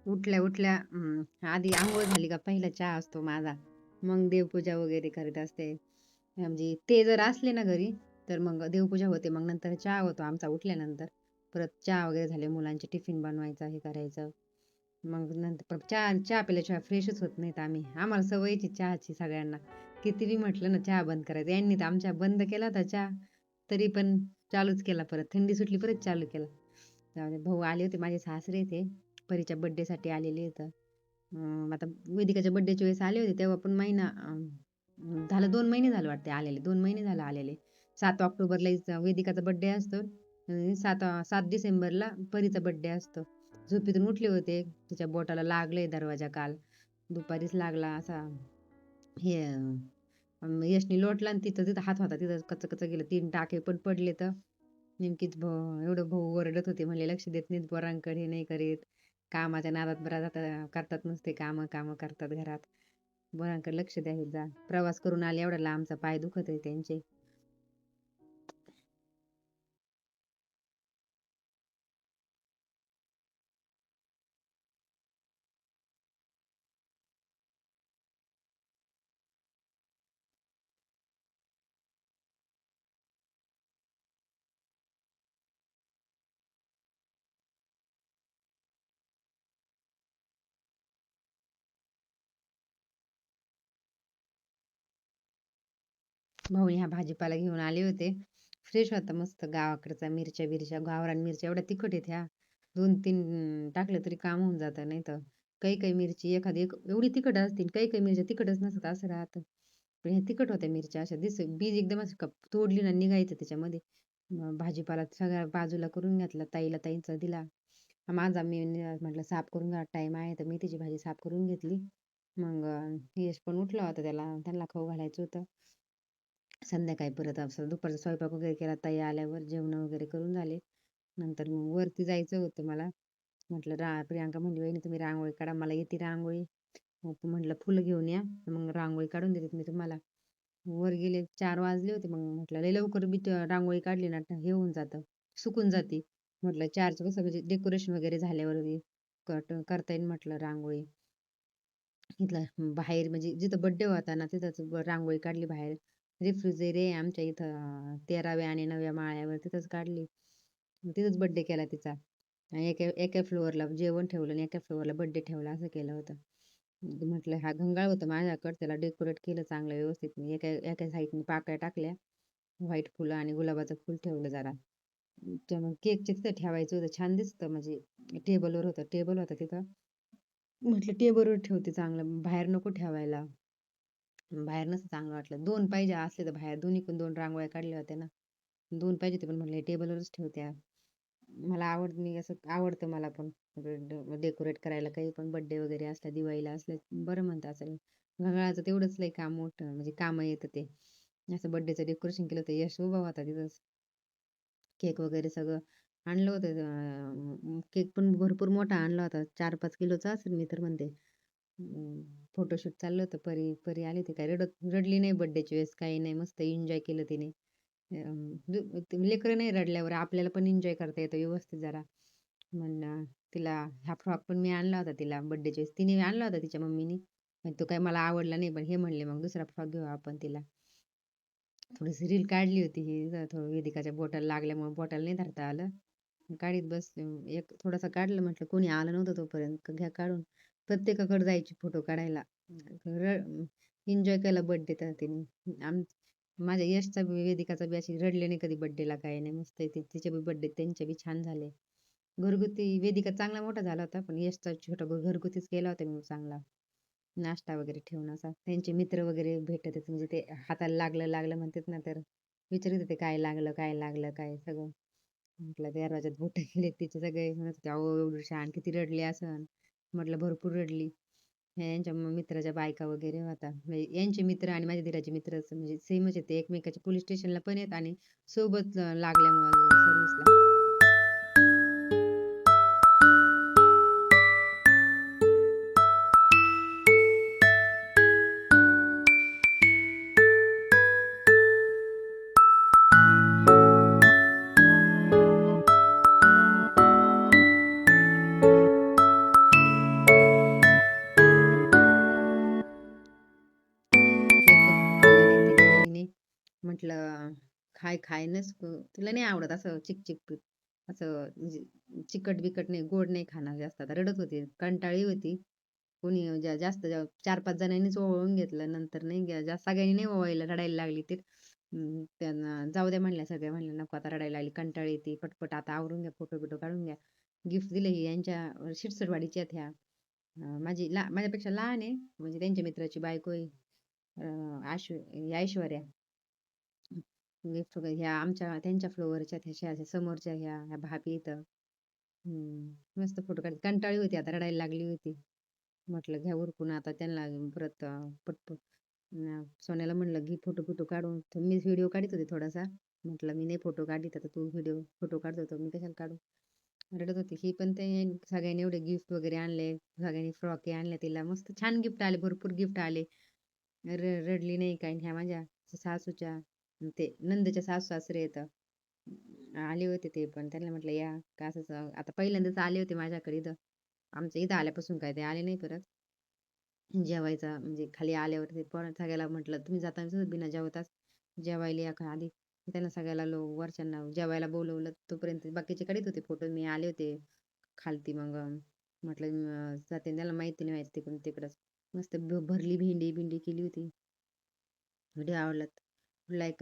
उठल्या उठल्या आधी अंघोळ झाली का पहिला चहा असतो माझा. मग देवपूजा वगैरे करत असते. म्हणजे ते जर असले ना घरी, तर मग देवपूजा होते. मग नंतर चहा होतो आमचा उठल्यानंतर. परत चहा वगैरे झाले, मुलांचे टिफिन बनवायचं, हे करायचं. मग नंतर परत चहा चहा पिल्याशिवाय फ्रेशच होत नाहीत आम्ही. आम्हाला सवयची चहाची सगळ्यांना. किती बी म्हटलं ना चहा बंद करायचा. यांनी तर आमच्या बंद केला होता चहा, तरी पण चालूच केला परत. थंडी सुटली परत चालू केला. भाऊ आले होते, माझे सासरे ते परीच्या बड्डेसाठी आलेले होतं. आता वेदिकाच्या बड्डेच्या वेळेस आले होते, तेव्हा पण झालं 2 महिने झाले वाटते आलेले. 2 महिने झाले आलेले. 7 ऑक्टोबरला वेदिकाचा बड्डे असतो आणि 7 डिसेंबरला परीचा बड्डे असतो. झोपेतून उठले होते. तिच्या बोटाला लागलंय दरवाजा काल. दुपारीच लागला असा. हे यशनी लोटला आणि तिथं तिथं हात होता. तिथं कच गेलं. 3 टाके पण पडले तर. नेमकीच एवढं भाऊ ओरडत होते. म्हणले लक्ष देत नाहीत पोरांकडे, हे नाही करीत. कामाच्या नादात बरा करतात नुसते कामं करतात घरात. पोरांकडे लक्ष द्या जा. प्रवास करून आले एवढा लांबचा, पाय दुखत आहे त्यांचे. भाऊ ह्या भाजीपाला घेऊन आले होते. फ्रेश होता मस्त गावाकडचा. मिरच्या गावरान मिरच्या एवढ्या तिखट आहेत ह्या. 2-3 टाकलं तरी काम होऊन जातं. नाही तर काही मिरची एखादी एवढी तिखट असतील, काही मिरच्या तिखटच नसतात असं राहतं. पण ह्या तिखट होत्या मिरच्या अशा बीज एकदम असं तोडली ना निघायचं त्याच्यामध्ये. भाजीपाला सगळ्या बाजूला करून घेतला. ताईंचा दिला. माझा मी म्हटलं साफ करून घ्या, टाईम आहे तर मेथीची भाजी साफ करून घेतली. मग यश पण उठला होता, त्यांना खाऊ घालायचं होतं. संध्याकाळी परत असं दुपारचा स्वयंपाक वगैरे केला. ताई आल्यावर जेवण वगैरे करून झाले. नंतर मग वरती जायचं होतं मला. म्हटलं प्रियांका म्हणली, वहिनी तुम्ही रांगोळी काढा, मला येते रांगोळी. मग म्हटलं फुलं घेऊन या, मग रांगोळी काढून देते मी तुम्हाला. वर गेले 4 वाजले होते. मग म्हटलं लय लवकर बी रांगोळी काढली ना हे होऊन जातं, सुकून जाते. म्हटलं 4चं कसं म्हणजे डेकोरेशन वगैरे झाल्यावर करता येईल म्हटलं रांगोळी. इथलं बाहेर म्हणजे जिथं बड्डे होता ना तिथंच रांगोळी काढली बाहेर. रिफ्युजेर आहे आमच्या इथं 13व्या आणि 9व्या माळ्यावर, तिथंच काढली. तिथंच बड्डे केला तिचा. आणि एका एका फ्लोअरला जेवण ठेवलं आणि एका फ्लोअरला बड्डे ठेवला, असं केलं होतं. म्हटलं हा घंगाळ होतं माझ्याकडं, त्याला डेकोरेट केलं चांगलं व्यवस्थित. मी एका एका साईडने पाकळ्या टाकल्या, व्हाईट फुलं आणि गुलाबाचं फुल ठेवलं जरा. मग केकच्या तिथं ठेवायचं होतं, छान दिसतं म्हणजे. टेबल होता तिथं. म्हटलं टेबलवर ठेवते चांगलं, बाहेर नको ठेवायला. बाहेर नसतं चांगलं वाटलं. 2 पाहिजे असले तर बाहेर दोन्हीकडून 2 रांगोळ्या काढल्या होत्या ना. 2 पाहिजे होते पण म्हटलं टेबलवरच ठेवते. मी असं आवडतं मला पण डेकोरेट करायला. काही पण बड्डे वगैरे असला, दिवाळीला असलं बरं म्हणतं असेल. घड्याळाचं तेवढंच लय काम मोठं म्हणजे कामं येतं ते. असं बड्डेचं डेकोरेशन केलं होतं. यश उभा होता तिथंच. केक वगैरे सगळं आणलं होतं. केक पण भरपूर मोठा आणला होता. 4-5 किलोचा असेल मी तर म्हणते. फोटोशूट चाललं होतं. परी आली होती. काय रडली नाही बड्डेच्या वेळेस, काही नाही. मस्त एन्जॉय केलं तिने. लेकरं नाही रडल्यावर आपल्याला पण एन्जॉय करता येतं व्यवस्थित जरा. म्हणलं तिला हा फ्रॉक पण मी आणला होता तिला बड्डेच्या वेळेस. तिने आणला होता तिच्या मम्मीनी. पण तो काही मला आवडला नाही. पण हे म्हणले मग दुसरा फ्रॉक घेऊ आपण तिला. थोडीशी रील काढली होती ही. थोडं वेदिकाच्या बोटाला लागल्यामुळे बोटाला नाही धरता आलं. काढीत बसले. एक थोडासा काढलं, म्हटलं कोणी आलं नव्हतं तोपर्यंत घ्या काढून. प्रत्येकाकडे जायची फोटो काढायला. एन्जॉय केला बड्डे तर तिने. माझ्या यशचा वेदिकाचा बी अशी रडले नाही कधी बड्डेला, काही नाही. मस्त तिचे बी बड्डे त्यांचे बी छान झाले. घरगुती वेदिका चांगला मोठा झाला होता, पण यशचा छोटा घरगुतीच केला होता मी चांगला. नाश्ता वगैरे ठेवून असा. त्यांचे मित्र वगैरे भेटत आहेत म्हणजे ते हाताला लागलं म्हणतात ना, तर विचारित होते काय लागलं काय सगळं. म्हटलं दरवाजात बोटं गेले तिचे सगळे. म्हणत होते अहो एवढी छान किती रडली असं. म्हटलं भरपूर रडली. यांच्या मित्राच्या बायका वगैरे होता. म्हणजे यांचे मित्र आणि माझ्या दिराचे मित्र म्हणजे सेमच आहेत. ते एकमेकाच्या पोलीस स्टेशनला पण आहेत आणि सोबत लागल्यामुळं सर्व्हिसला. म्हटलं, "खाय, खाय नको तुला नाही आवडत असं चिक-चिक असं म्हणजे चिकट-बिकट नाही, गोड नाही खाणार जास्त." आता रडत होती, कंटाळली होती. कोणी जास्त 4-5 जणांनीच ओवाळून घेतलं. नंतर नाही जास्त सगळ्यांनी नाही ओवाळलं, रडायला लागली ती. त्यांना जाऊ द्या म्हणल्या सगळ्या, म्हणल्या, "नको आता रडायला लागली, कंटाळी येते. पटपट आता आवरून घ्या, फोटो-बिटो काढून घ्या." गिफ्ट दिलं ही यांच्या शिरसटवाडीच्या आहेत ह्या. माझ्यापेक्षा लहान आहे, म्हणजे त्यांच्या मित्राची बायको आहे. अ, ही ऐश्वर्या. गिफ्ट वगैरे ह्या आमच्या त्यांच्या फ्लोअरच्या अशा समोरच्या ह्या भाभी इथं. मस्त फोटो काढले. कंटाळली होती, आता रडायला लागली होती. म्हटलं घ्या उरकून आता त्यांना परत पटपट सोन्याला म्हणलं घे फोटो-बिटो काढून. तर मी व्हिडिओ काढत होते थोडासा. म्हटलं मी नाही फोटो काढीत आता तू फोटो काढत होतो मी कशाला काढू? रडत होती. ही पण ते सगळ्यांनी एवढे गिफ्ट वगैरे आणले. सगळ्यांनी फ्रॉकी आणल्या तिला. मस्त छान गिफ्ट आले, भरपूर गिफ्ट आले. रडली नाही काही. ह्या माझ्या सासूच्या ते नंदेच्या सासू-सासरे आहेत. आले होते ते पण. त्यांना म्हटलं या का असंच आता पहिल्यांदाच आले होते माझ्याकडे इथं. आमच्या इथं आल्यापासून काय ते आले नाही परत. जेवायचा म्हणजे खाली आल्यावर ते पण सगळ्याला म्हटलं, "तुम्ही जाताना बिना जेवताच जेवायला या का आधी." त्यांना सगळ्याला वरच्यांना जेवायला बोलवलं. तोपर्यंत बाकीचे काढत होते फोटो. मी आले होते खालती मग म्हटलं जाते त्याला माहिती नाही व्हायचं तिकडून तिकडंच. मस्त भरली भेंडी केली होती. व्हिडिओ आवडला. लाईक